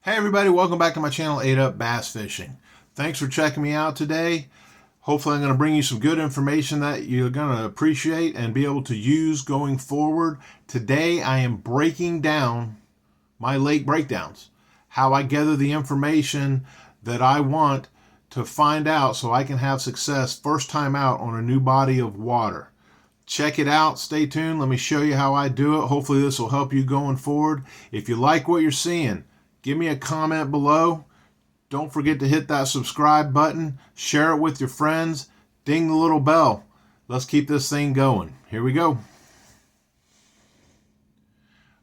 Hey everybody, welcome back to my channel, 8 Up Bass Fishing. Thanks for checking me out today. Hopefully I'm going to bring you some good information that you're going to appreciate and be able to use going forward. Today I am breaking down my lake breakdowns, how I gather the information that I want to find out so I can have success first time out on a new body of water. Check it out. Stay tuned. Let me show you how I do it. Hopefully this will help you going forward. If you like what you're seeing, give me a comment below. Don't forget to hit that subscribe button. Share it with your friends. Ding the little bell. Let's keep this thing going. Here we go.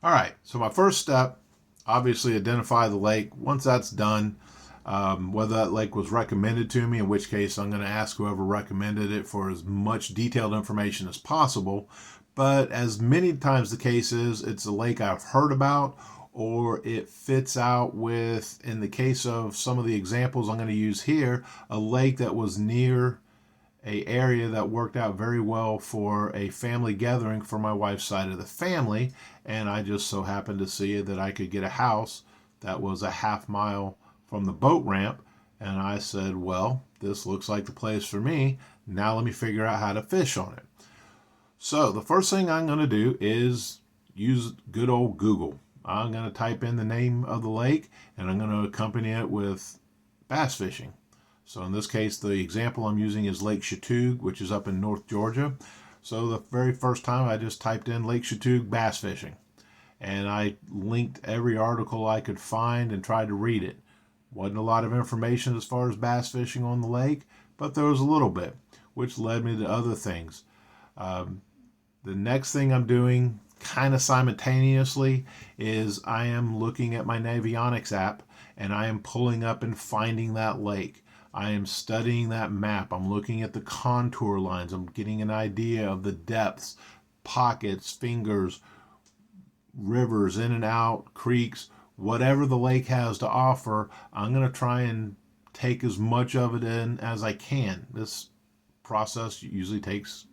All right, so my first step, obviously identify the lake. Once that's done, whether that lake was recommended to me, in which case I'm going to ask whoever recommended it for as much detailed information as possible. But as many times the case is, it's a lake I've heard about, or it fits out with, in the case of some of the examples I'm going to use here, a lake that was near a area that worked out very well for a family gathering for my wife's side of the family. And I just so happened to see that I could get a house that was a half-mile from the boat ramp. And I said, well, this looks like the place for me. Now let me figure out how to fish on it. So the first thing I'm going to do is use good old Google. I'm going to type in the name of the lake and I'm going to accompany it with bass fishing. So in this case, the example I'm using is Lake Chatuge, which is up in North Georgia. So the very first time I just typed in Lake Chatuge bass fishing. And I linked every article I could find and tried to read it. Wasn't a lot of information as far as bass fishing on the lake, but there was a little bit, which led me to other things. The next thing I'm doing kind of simultaneously is I am looking at my Navionics app and I am pulling up and finding that lake. I am studying that map. I'm looking at the contour lines. I'm getting an idea of the depths, pockets, fingers, rivers, in and out, creeks, whatever the lake has to offer. I'm going to try and take as much of it in as I can. This process usually takes,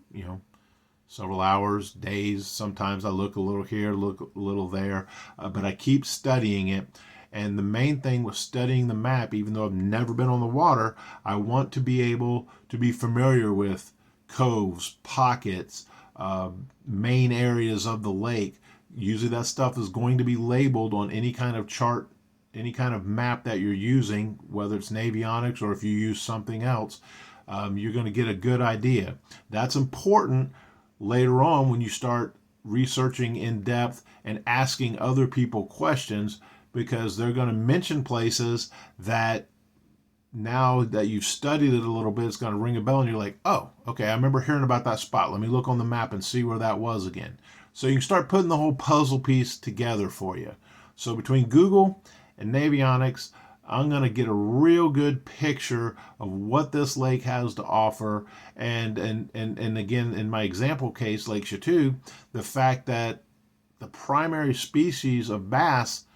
several hours, days. Sometimes I look a little here, look a little there, but I keep studying it. And the main thing with studying the map, even though I've never been on the water, I want to be able to be familiar with coves, pockets, main areas of the lake. Usually that stuff is going to be labeled on any kind of chart, any kind of map that you're using, whether it's Navionics or if you use something else. You're going to get a good idea. That's important later on when you start researching in depth and asking other people questions, because they're going to mention places that now that you've studied it a little bit, it's going to ring a bell and you're like, oh, okay, I remember hearing about that spot. Let me look on the map and see where that was again. So you can start putting the whole puzzle piece together for you. So between Google and Navionics, I'm going to get a real good picture of what this lake has to offer. And again, in my example case, Lake Chatuge, the fact that the primary species of bass,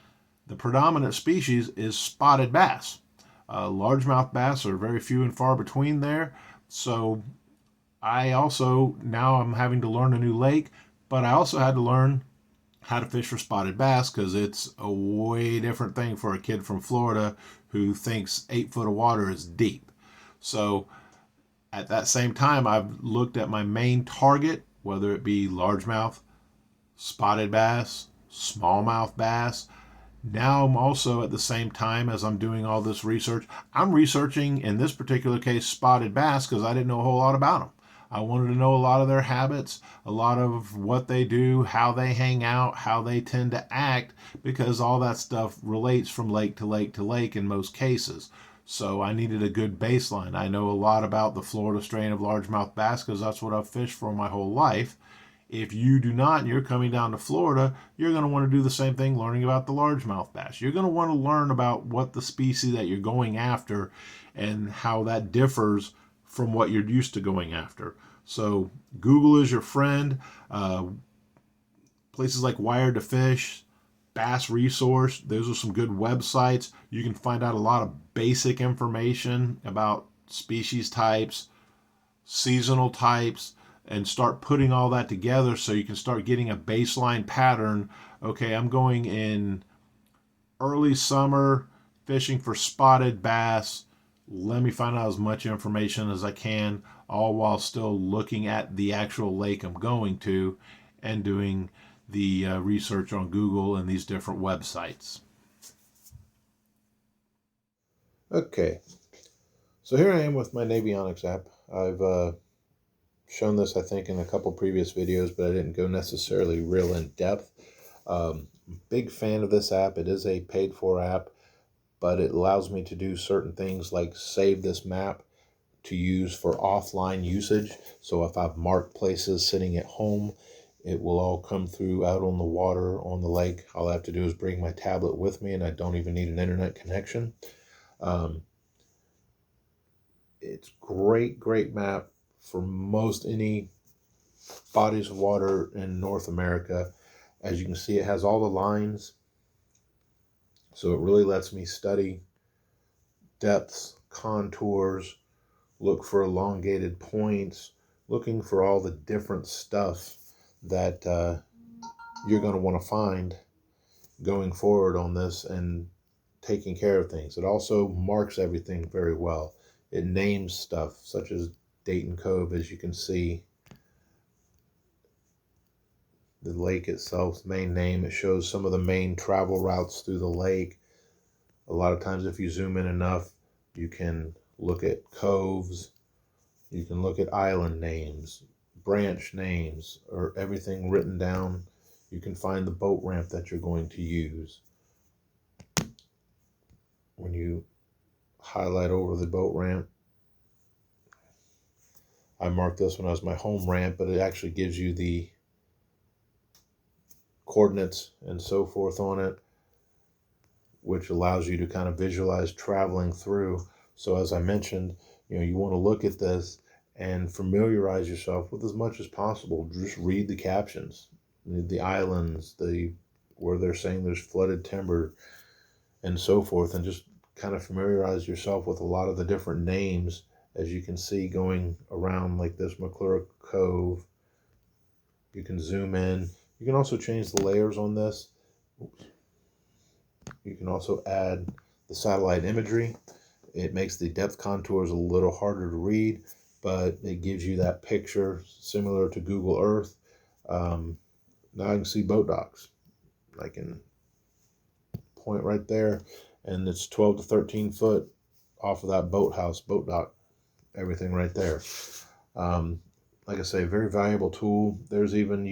the predominant species, is spotted bass. Largemouth bass are very few and far between there. So I also, now I'm having to learn a new lake, but I also had to learn how to fish for spotted bass, because it's a way different thing for a kid from Florida who thinks 8 foot of water is deep. So at that same time, I've looked at my main target, whether it be largemouth, spotted bass, smallmouth bass. Now I'm also, at the same time as I'm doing all this research, I'm researching, in this particular case, spotted bass, because I didn't know a whole lot about them. I wanted to know a lot of their habits, a lot of what they do, how they hang out, how they tend to act, because all that stuff relates from lake to lake to lake in most cases. So I needed a good baseline. I know a lot about the Florida strain of largemouth bass because that's what I've fished for my whole life. If you do not, and you're coming down to Florida, you're going to want to do the same thing, learning about the largemouth bass. You're going to want to learn about what the species that you're going after and how that differs from what you're used to going after. So Google is your friend. Places like Wired to Fish, Bass Resource, those are some good websites. You can find out a lot of basic information about species types, seasonal types, and start putting all that together so you can start getting a baseline pattern. Okay, I'm going in early summer, fishing for spotted bass. Let me find out as much information as I can, all while still looking at the actual lake I'm going to and doing the research on Google and these different websites. Okay, so here I am with my Navionics app. I've shown this, I think, in a couple previous videos, but I didn't go necessarily real in depth. Big fan of this app. It is a paid-for app, but it allows me to do certain things like save this map to use for offline usage. So if I've marked places sitting at home, it will all come through out on the water, on the lake. All I have to do is bring my tablet with me, and I don't even need an internet connection. It's great map for most any bodies of water in North America. As you can see, it has all the lines, so it really lets me study depths, contours, look for elongated points, looking for all the different stuff that you're going to want to find going forward on this and taking care of things. It also marks everything very well. It names stuff such as Dayton Cove, as you can see. The lake itself's main name. It shows some of the main travel routes through the lake. A lot of times if you zoom in enough, you can look at coves, you can look at island names, branch names, or everything written down. You can find the boat ramp that you're going to use. When you highlight over the boat ramp, I marked this one as my home ramp, but it actually gives you the coordinates and so forth on it, which allows you to kind of visualize traveling through. So as I mentioned, you want to look at this and familiarize yourself with as much as possible. Just read the captions, the islands, where they're saying there's flooded timber and so forth, and just kind of familiarize yourself with a lot of the different names, as you can see going around like this McClure Cove. You can zoom in. You can also change the layers on this. You can also add the satellite imagery. It makes the depth contours a little harder to read, but it gives you that picture similar to Google Earth. Now I can see boat docks. I can point right there, and it's 12 to 13 foot off of that boat dock, everything right there. Like I say, very valuable tool. There's even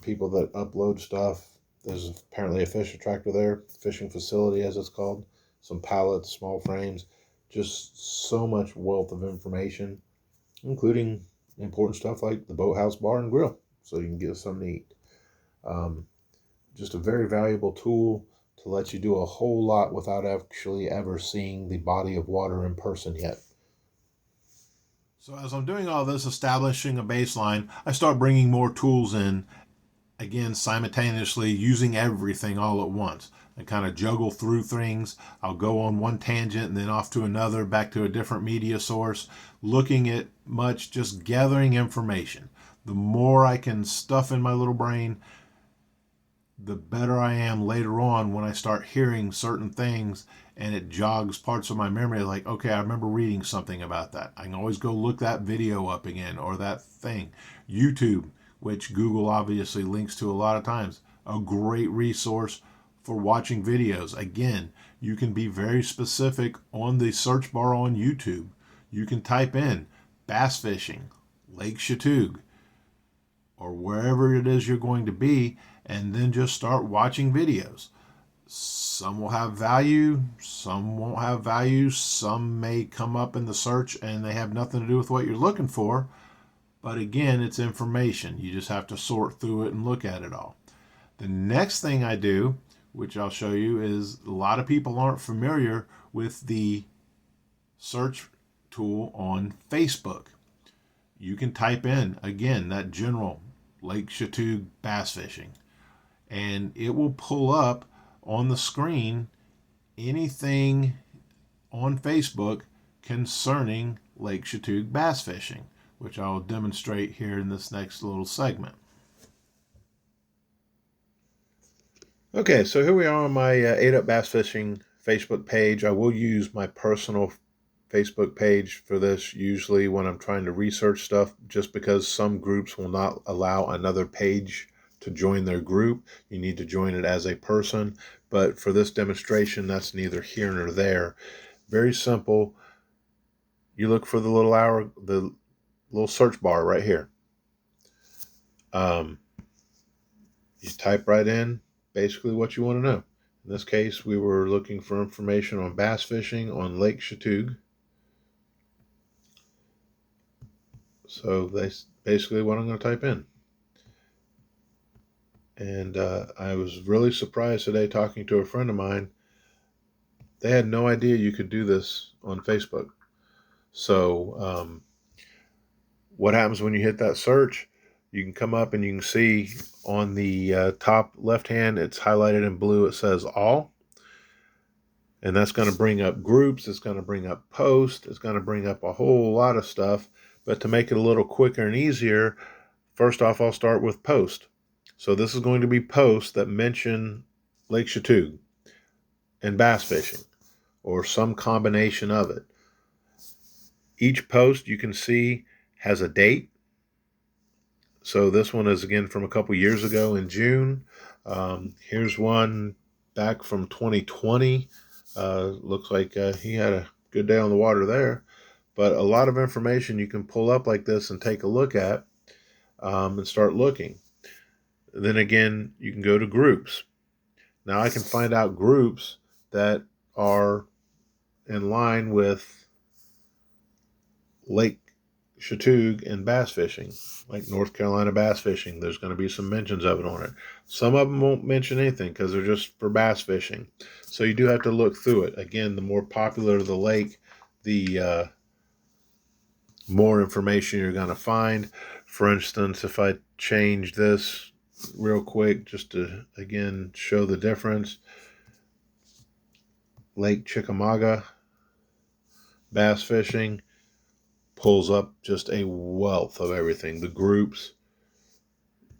people that upload stuff. There's apparently a fish attractor there, fishing facility as it's called, some pallets, small frames, just so much wealth of information, including important stuff like the Boathouse Bar and Grill, so you can get something to eat. Just a very valuable tool to let you do a whole lot without actually ever seeing the body of water in person yet. So as I'm doing all this, establishing a baseline, I start bringing more tools in, again, simultaneously using everything all at once. I kind of juggle through things. I'll go on one tangent and then off to another, back to a different media source, looking at just gathering information. The more I can stuff in my little brain, the better I am later on when I start hearing certain things and it jogs parts of my memory, like, okay, I remember reading something about that. I can always go look that video up again, or that thing. YouTube, which Google obviously links to a lot of times, a great resource for watching videos. Again, you can be very specific on the search bar on YouTube. You can type in bass fishing, Lake Chatuge, or wherever it is you're going to be, and then just start watching videos. Some will have value, some won't have value, some may come up in the search and they have nothing to do with what you're looking for. But again, it's information. You just have to sort through it and look at it all. The next thing I do, which I'll show you, is a lot of people aren't familiar with the search tool on Facebook. You can type in, again, that general Lake Chatuge bass fishing, and it will pull up on the screen anything on Facebook concerning Lake Chatuge bass fishing, which I'll demonstrate here in this next little segment. Okay, so here we are on my 8 Up Bass Fishing Facebook page. I will use my personal Facebook page for this usually when I'm trying to research stuff, just because some groups will not allow another page to join their group. You need to join it as a person. But for this demonstration, that's neither here nor there. Very simple. You look for the little arrow, the little search bar right here. Um, you type right in basically what you want to know. In this case, we were looking for information on bass fishing on Lake Chatuge. So that's basically what I'm going to type in. And I was really surprised today talking to a friend of mine. They had no idea you could do this on Facebook. So what happens when you hit that search? You can come up and you can see on the top left hand, it's highlighted in blue. It says all. And that's going to bring up groups. It's going to bring up posts. It's going to bring up a whole lot of stuff. But to make it a little quicker and easier, first off, I'll start with post. So this is going to be posts that mention Lake Chatuge and bass fishing, or some combination of it. Each post you can see has a date. So this one is again from a couple years ago in June. Here's one back from 2020. Looks like he had a good day on the water there. But a lot of information you can pull up like this and take a look at and start looking. Then again, you can go to groups. Now I can find out groups that are in line with Lake Chatuge and bass fishing, like North Carolina bass fishing. There's going to be some mentions of it on it. Some of them won't mention anything because they're just for bass fishing. So you do have to look through it. Again, the more popular the lake, the more information you're going to find. For instance, if I change this real quick just to, again, show the difference. Lake Chickamauga bass fishing pulls up just a wealth of everything. The groups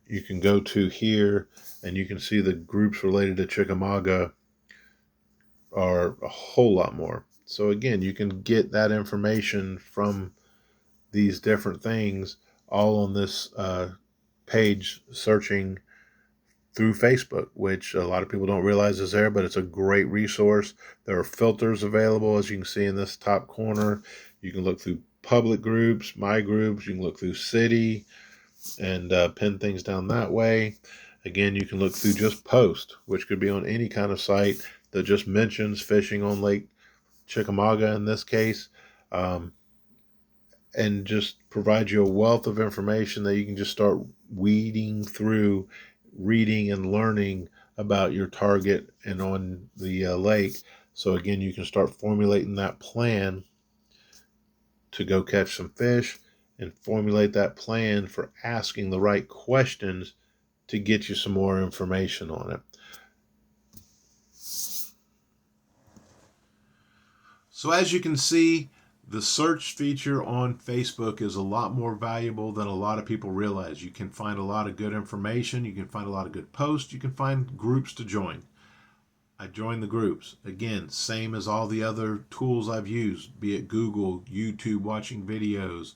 you can go to here, and you can see the groups related to Chickamauga are a whole lot more. So again, you can get that information from these different things all on this page, searching through Facebook, which a lot of people don't realize is there, but it's a great resource. There are filters available, as you can see in this top corner. You can look through public groups, my groups. You can look through city and pin things down that way. Again, you can look through just post, which could be on any kind of site that just mentions fishing on Lake Chickamauga in this case, and just provide you a wealth of information that you can just start weeding through, reading and learning about your target and on the lake. So again, you can start formulating that plan to go catch some fish, and formulate that plan for asking the right questions to get you some more information on it. So as you can see, the search feature on Facebook is a lot more valuable than a lot of people realize. You can find a lot of good information. You can find a lot of good posts. You can find groups to join. I join the groups. Again, same as all the other tools I've used, be it Google, YouTube, watching videos,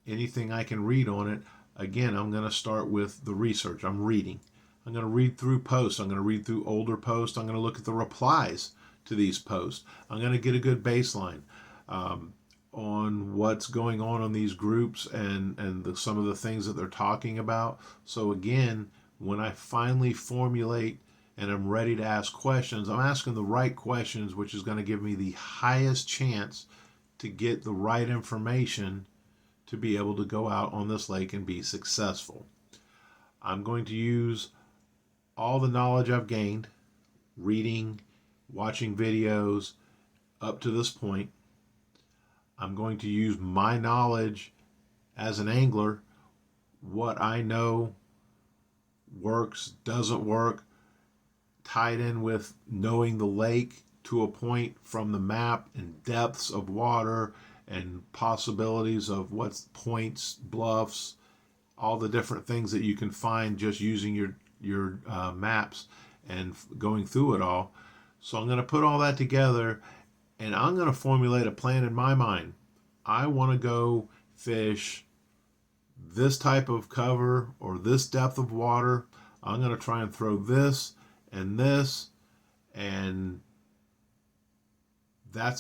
anything I can read on it. Again, I'm going to start with the research. I'm reading. I'm going to read through posts. I'm going to read through older posts. I'm going to look at the replies to these posts. I'm going to get a good baseline on what's going on these groups and some of the things that they're talking about. So again, when I finally formulate and I'm ready to ask questions, I'm asking the right questions, which is going to give me the highest chance to get the right information to be able to go out on this lake and be successful. I'm going to use all the knowledge I've gained, reading, watching videos up to this point. I'm going to use my knowledge as an angler, what I know works, doesn't work, tied in with knowing the lake to a point from the map and depths of water and possibilities of what's points, bluffs, all the different things that you can find just using your maps and going through it all. So I'm going to put all that together, and I'm going to formulate a plan in my mind. I want to go fish this type of cover or this depth of water. I'm going to try and throw this, and that's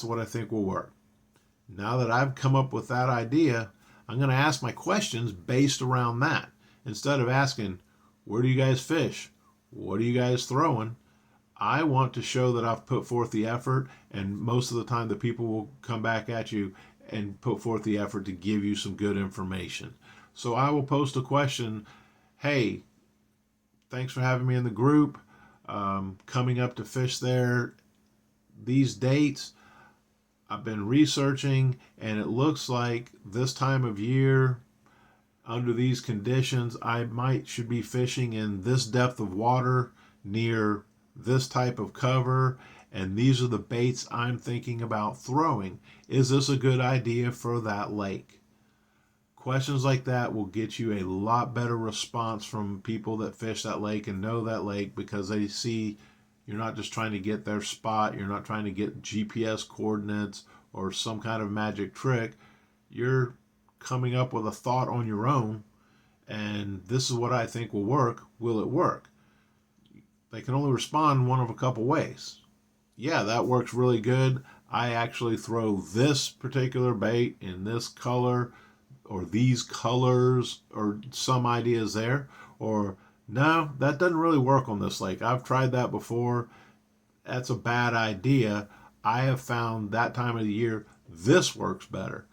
what I think will work. Now that I've come up with that idea, I'm going to ask my questions based around that. Instead of asking, where do you guys fish? What are you guys throwing? I want to show that I've put forth the effort, and most of the time the people will come back at you and put forth the effort to give you some good information. So I will post a question, hey, thanks for having me in the group. Coming up to fish there these dates. I've been researching, and it looks like this time of year, under these conditions, I should be fishing in this depth of water near this type of cover, and these are the baits I'm thinking about throwing. Is this a good idea for that lake? Questions like that will get you a lot better response from people that fish that lake and know that lake, because they see you're not just trying to get their spot, you're not trying to get GPS coordinates or some kind of magic trick. You're coming up with a thought on your own, and this is what I think will work. Will it work? They can only respond one of a couple ways. Yeah, that works really good. I actually throw this particular bait in this color or these colors, or some ideas there. Or no, that doesn't really work on this lake. I've tried that before. That's a bad idea. I have found that time of the year this works better.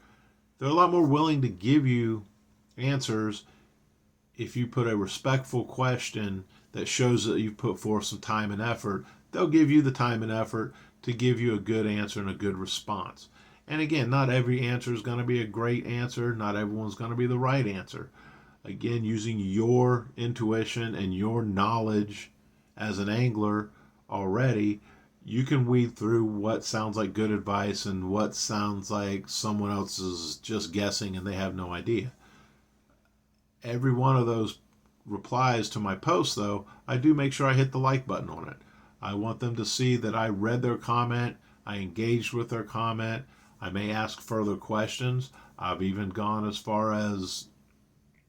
They're a lot more willing to give you answers if you put a respectful question that shows that you've put forth some time and effort. They'll give you the time and effort to give you a good answer and a good response. And again, not every answer is going to be a great answer. Not everyone's going to be the right answer. Again, using your intuition and your knowledge as an angler already, you can weed through what sounds like good advice and what sounds like someone else is just guessing and they have no idea. Every one of those replies to my post, though, I do make sure I hit the like button on it. I want them to see that I read their comment, I engaged with their comment. I may ask further questions. I've even gone as far as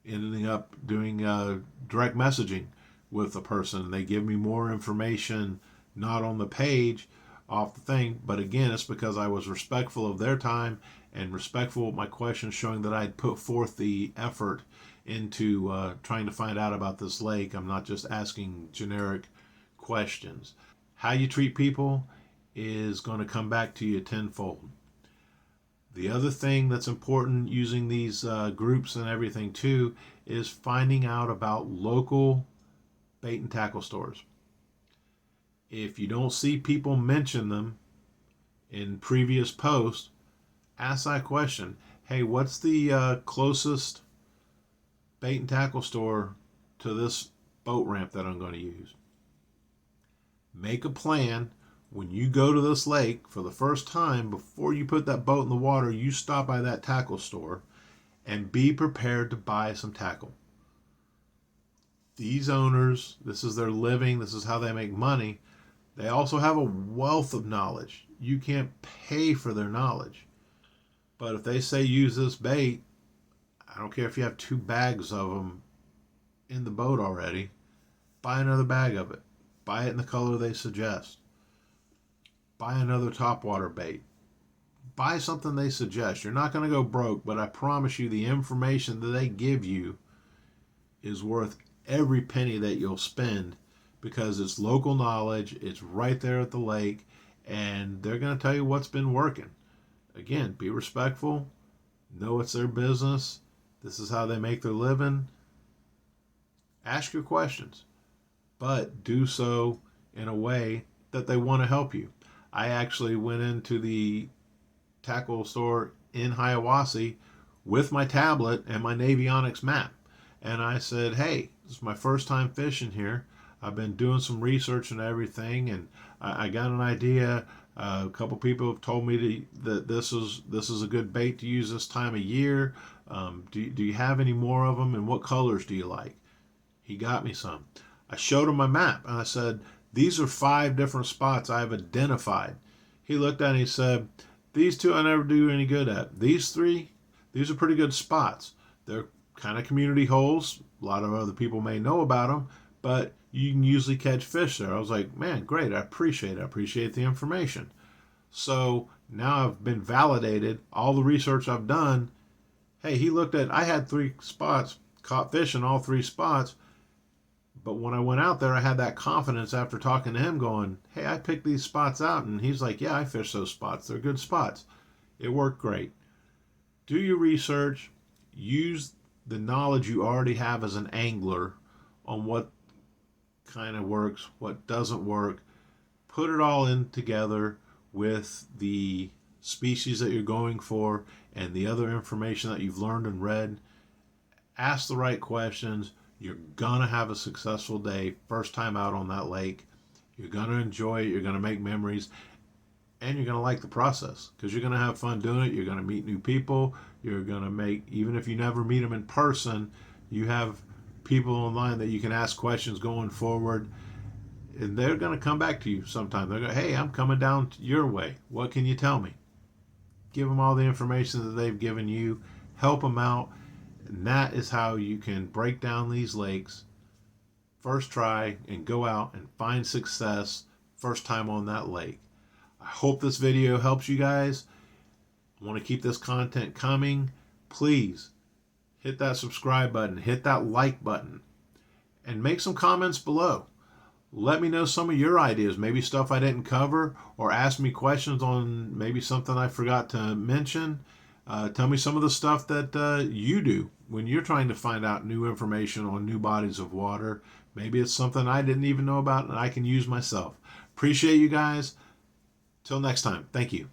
ending up doing direct messaging with a person. They give me more information, not on the page, off the thing, but again, it's because I was respectful of their time and respectful of my questions, showing that I'd put forth the effort into trying to find out about this lake. I'm not just asking generic questions. How you treat people is going to come back to you tenfold. The other thing that's important using these groups and everything too is finding out about local bait and tackle stores. If you don't see people mention them in previous posts, ask that question. Hey, what's the closest bait and tackle store to this boat ramp that I'm going to use? Make a plan. When you go to this lake for the first time, before you put that boat in the water, you stop by that tackle store and be prepared to buy some tackle. These owners, this is their living, this is how they make money. They also have a wealth of knowledge. You can't pay for their knowledge. But if they say use this bait, I don't care if you have 2 bags of them in the boat already, buy another bag of it. Buy it in the color they suggest. Buy another topwater bait. Buy something they suggest. You're not going to go broke, but I promise you the information that they give you is worth every penny that you'll spend, because it's local knowledge, it's right there at the lake, and they're going to tell you what's been working. Again, be respectful, know it's their business, this is how they make their living. Ask your questions, but do so in a way that they want to help you. I actually went into the tackle store in Hiawassee with my tablet and my Navionics map. And I said, hey, this is my first time fishing here. I've been doing some research and everything, and I got an idea. A couple people have told me that this is a good bait to use this time of year. Do you have any more of them, and what colors do you like? He got me some. I showed him my map and I said, these are 5 different spots I've identified. He looked at it and he said, these 2 I never do any good at. These 3, these are pretty good spots. They're kind of community holes. A lot of other people may know about them, but you can usually catch fish there. I was like, man, great. I appreciate it. I appreciate the information. So now I've been validated. All the research I've done. Hey, he looked at, I had 3 spots, caught fish in all 3 spots. But when I went out there, I had that confidence after talking to him going, hey, I picked these spots out. And he's like, yeah, I fished those spots. They're good spots. It worked great. Do your research. Use the knowledge you already have as an angler on what kind of works, what doesn't work. Put it all in together with the species that you're going for and the other information that you've learned and read. Ask the right questions. You're gonna have a successful day first time out on that lake. You're gonna enjoy it. You're gonna make memories, and you're gonna like the process because you're gonna have fun doing it. You're gonna meet new people. You're gonna make, even if you never meet them in person, you have people online that you can ask questions going forward, and they're gonna come back to you sometime. They're gonna, hey, I'm coming down your way. What can you tell me? Give them all the information that they've given you. Help them out. And that is how you can break down these lakes first try and go out and find success first time on that lake. I hope this video helps you guys. I want to keep this content coming. Please hit that subscribe button, hit that like button, and make some comments below. Let me know some of your ideas, maybe stuff I didn't cover, or ask me questions on maybe something I forgot to mention. Tell me some of the stuff that you do when you're trying to find out new information on new bodies of water. Maybe it's something I didn't even know about and I can use myself. Appreciate you guys. Till next time. Thank you.